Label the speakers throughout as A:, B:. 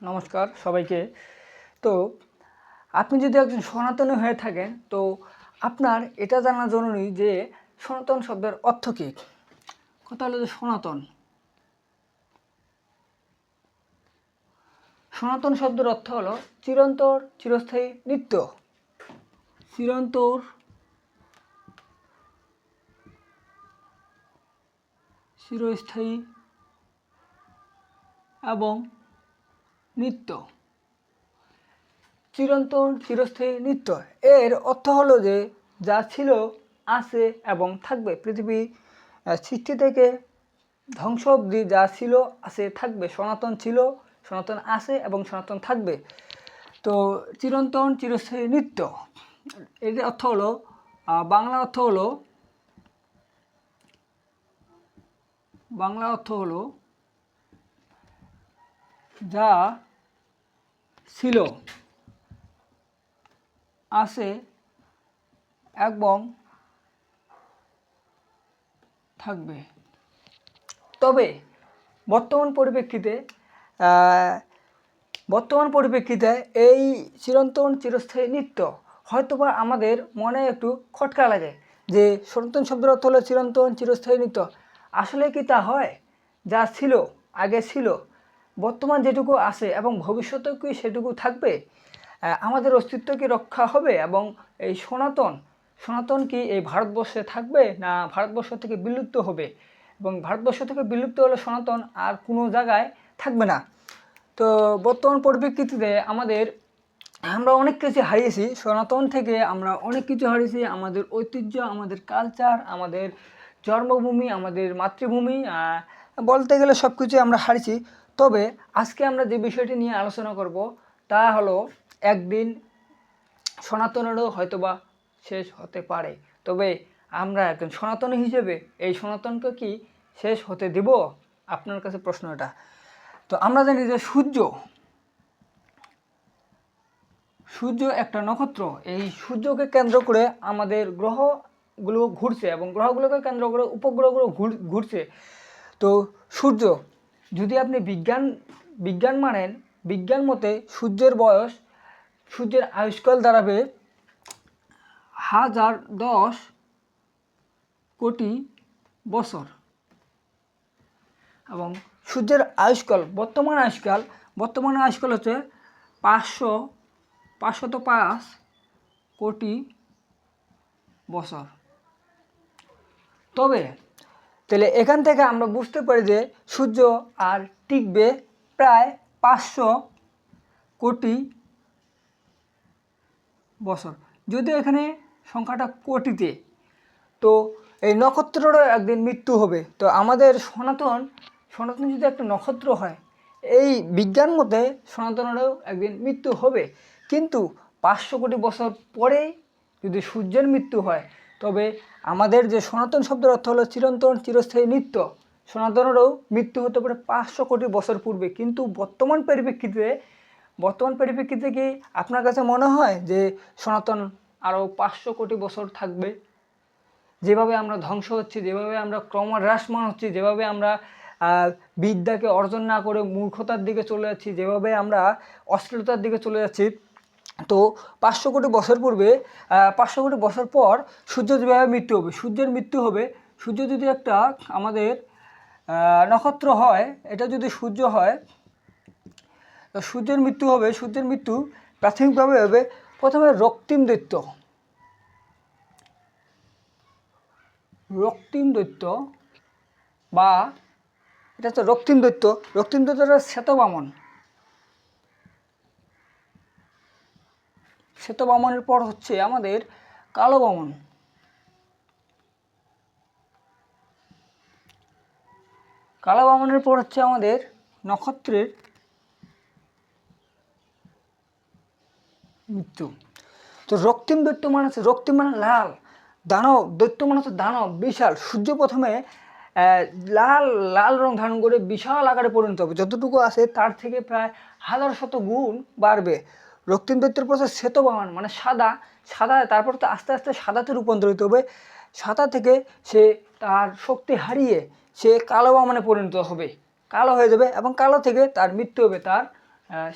A: নমস্কার সবাইকে। তো আপনি যদি একজন সনাতনী হয়ে থাকেন তো আপনার এটা জানা জরুরি যে সনাতন শব্দের অর্থ কী। কথা হলো যে সনাতন শব্দের অর্থ হলো চিরন্তর, চিরস্থায়ী, নিত্য। চিরন্তর, চিরস্থায়ী এবং নিত্য। চিরন্তন, চিরস্থায়ী, নিত্য এর অর্থ হলো যে যা ছিল, আছে এবং থাকবে। পৃথিবী সৃষ্টি থেকে ধ্বংস অবধি যা ছিল, আছে, থাকবে। সনাতন ছিল, সনাতন আছে এবং সনাতন থাকবে। তো চিরন্তন, চিরস্থায়ী, নিত্য এর অর্থ হলো বাংলা অর্থ হলো যা ছিল, আছে এবং থাকবে। তবে বর্তমান পরিপ্রেক্ষিতে এই চিরন্তন, চিরস্থায়ী, নিত্য হয়তোবা আমাদের মনে একটু খটকা লাগে যে সনাতন শব্দের অর্থ হলো চিরন্তন, চিরস্থায়ী, নিত্য। আসলে কি তা হয়? যা ছিল, আগে ছিল, বর্তমান যেটুকু আছে এবং ভবিষ্যতেও কি সেটুকু থাকবে? আমাদের অস্তিত্ব কি রক্ষা হবে? এবং এই সনাতন কি এই ভারতবর্ষে থাকবে, না ভারতবর্ষ থেকে বিলুপ্ত হবে? এবং ভারতবর্ষ থেকে বিলুপ্ত হলে সনাতন আর কোনো জায়গায় থাকবে না। তো বর্তমান পরিপ্রেক্ষিতে আমরা অনেক কিছু হারিয়েছি। সনাতন থেকে আমরা অনেক কিছু হারিয়েছি। আমাদের ঐতিহ্য, আমাদের কালচার, আমাদের জন্মভূমি, আমাদের মাতৃভূমি, বলতে গেলে সব কিছু আমরা হারিয়েছি। তবে আজকে আমরা যে বিষয়টি নিয়ে আলোচনা করব তা হলো একদিন সনাতনেরও হয়তোবা শেষ হতে পারে। তবে আমরা একজন সনাতনী হিসেবে এই সনাতনকে কি শেষ হতে দেব? আপনার কাছে প্রশ্ন এটা। তো আমরা জানি যে সূর্য একটা নক্ষত্র। এই সূর্যকে কেন্দ্র করে আমাদের গ্রহগুলো ঘুরছে এবং গ্রহগুলোকে কেন্দ্র করে উপগ্রহগুলো ঘুরছে। তো সূর্য, যদি আপনি বিজ্ঞান মানেন, বিজ্ঞান মতে সূর্যের আয়ুষ্কাল দাঁড়াবে 1010 কোটি বছর। এবং সূর্যের বর্তমান আয়ুষ্কাল হচ্ছে 505 কোটি বছর। তাহলে এখান থেকে আমরা বুঝতে পারি যে সূর্য আর টিকবে প্রায় 500 কোটি বছর। যদিও এখানে সংখ্যাটা কোটিতে, তো এই নক্ষত্রেরও একদিন মৃত্যু হবে। তো আমাদের সনাতন যদি একটা নক্ষত্র হয়, এই বিজ্ঞান মতে সনাতনেরও একদিন মৃত্যু হবে। কিন্তু 500 কোটি বছর পরে যদি সূর্যের মৃত্যু হয়, তবে আমাদের যে সনাতন শব্দের অর্থ হলো চিরন্তন, চিরস্থায়ী, নিত্য, সনাতনেরও মৃত্যু হতে পারে 500 কোটি বছর পূর্বে। কিন্তু বর্তমান পরিপ্রেক্ষিতে কি আপনার কাছে মনে হয় যে সনাতন আরও 500 কোটি বছর থাকবে? যেভাবে আমরা ধ্বংস হচ্ছি, যেভাবে আমরা ক্রমহ্রাসমান হচ্ছি, যেভাবে আমরা বিদ্যাকে অর্জন না করে মূর্খতার দিকে চলে যাচ্ছি, যেভাবে আমরা অশ্লীলতার দিকে চলে যাচ্ছি, তো 500 কোটি বছর পূর্বে 500 কোটি বছর পর সূর্য যেভাবে সূর্যের মৃত্যু হবে। সূর্য যদি একটা আমাদের নক্ষত্র হয়, এটা যদি সূর্য হয়, তো সূর্যের মৃত্যু প্রাথমিকভাবে হবে প্রথমে রক্তিম দৈত্য, বা এটা হচ্ছে রক্তিম দৈত্যটা শ্বেত বামনের পর হচ্ছে আমাদের কালো বামন। কালো বামনের পর হচ্ছে আমাদের নক্ষত্রের মৃত্যু। তো রক্তিম দৈত্য রক্তিম মানে লাল, দৈত্য মানে হচ্ছে দানব, বিশাল। সূর্য প্রথমে লাল রং ধারণ করে বিশাল আকারে পরিণত হবে। যতটুকু আছে তার থেকে প্রায় 1000 গুণ বাড়বে। রক্তিম দৈত্যের পর শ্বেত বামন মানে সাদা, তারপর তো আস্তে আস্তে সাদাতে রূপান্তরিত হবে। সাদা থেকে সে তার শক্তি হারিয়ে সে কালো বামনে পরিণত হবে, কালো হয়ে যাবে এবং কালো থেকে তার মৃত্যু হবে, তার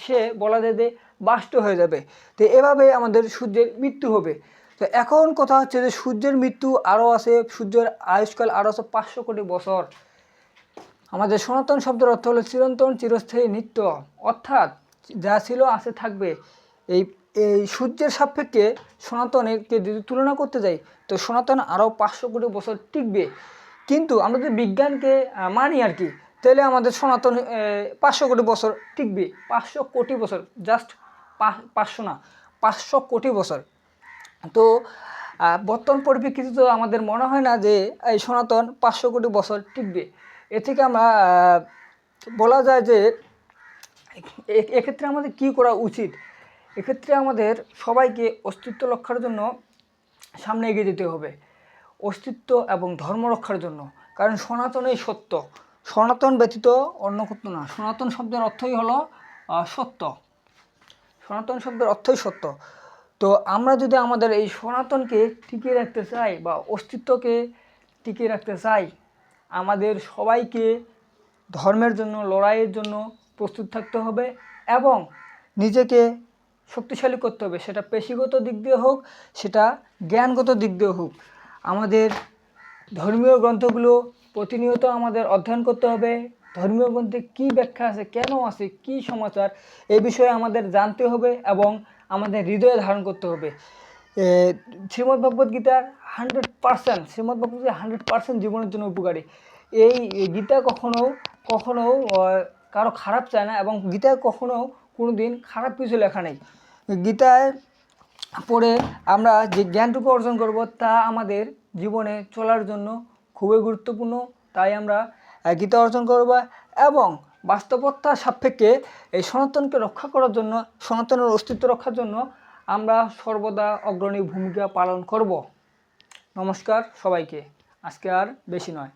A: সে বলা যায় যে বাষ্ট হয়ে যাবে। তো এভাবে আমাদের সূর্যের মৃত্যু হবে। তো এখন কথা হচ্ছে যে সূর্যের মৃত্যু আরও আছে, সূর্যের আয়ুষ্কাল আরও আছে 500 কোটি বছর। আমাদের সনাতন শব্দের অর্থ হলো চিরন্তন, চিরস্থায়ী, নিত্য, অর্থাৎ যা ছিল আছে থাকবে। এই এই সূর্যের সাপেক্ষে সনাতনেরকে যদি তুলনা করতে যাই, তো সনাতন আরও 500 কোটি বছর টিকবে। কিন্তু আমরা যদি বিজ্ঞানকে মানি আর কি, তাহলে আমাদের সনাতন 500 কোটি বছর টিকবে। 500 কোটি বছর, জাস্ট 500 না, 500 কোটি বছর। তো বর্তমান পরিপ্রেক্ষিতে তো আমাদের মনে হয় না যে এই সনাতন 500 কোটি বছর টিকবে। এ থেকে আমরা বলা যায় যে এক্ষেত্রে আমাদের কি করা উচিত। এক্ষেত্রে আমাদের সবাইকে অস্তিত্ব রক্ষার জন্য সামনে এগিয়ে যেতে হবে, অস্তিত্ব এবং ধর্ম রক্ষার জন্য। কারণ সনাতনই সত্য, সনাতন ব্যতীত অন্য কিছু না। সনাতন শব্দের অর্থই হলো সত্য, সনাতন শব্দের অর্থই সত্য। তো আমরা যদি আমাদের এই সনাতনকে টিকিয়ে রাখতে চাই বা অস্তিত্বকে টিকিয়ে রাখতে চাই, আমাদের সবাইকে ধর্মের জন্য লড়াইয়ের জন্য প্রস্তুত থাকতে হবে এবং নিজেকে শক্তিশালী করতে হবে। সেটা পেশিগত দিক দিয়ে হোক, সেটা জ্ঞানগত দিক দিয়ে হোক। আমাদের ধর্মীয় গ্রন্থগুলো প্রতিনিয়ত আমাদের অধ্যয়ন করতে হবে। ধর্মীয় গ্রন্থে কী ব্যাখ্যা আছে, কেন আছে, কী সমাচার, এই বিষয়ে আমাদের জানতে হবে এবং আমাদের হৃদয়ে ধারণ করতে হবে। শ্রীমদ্ভগবদ্গীতার 100%, শ্রীমদ্ভগবদ্গীতা 100% জীবনের জন্য উপকারী। এই গীতা কখনো কারো খারাপ চায় না এবং গীতায় কখনো কোনো দিন খারাপ কিছু লেখা নেই। গীতায় পড়ে আমরা যে জ্ঞানটুকু অর্জন করব তা আমাদের জীবনে চলার জন্য খুবই গুরুত্বপূর্ণ। তাই আমরা গীতা অর্জন করব এবং বাস্তবতার সাপেক্ষে এই সনাতনকে রক্ষা করার জন্য, সনাতনের অস্তিত্ব রক্ষার জন্য আমরা সর্বদা অগ্রণী ভূমিকা পালন করব। নমস্কার সবাইকে, আজকে আর বেশি নয়।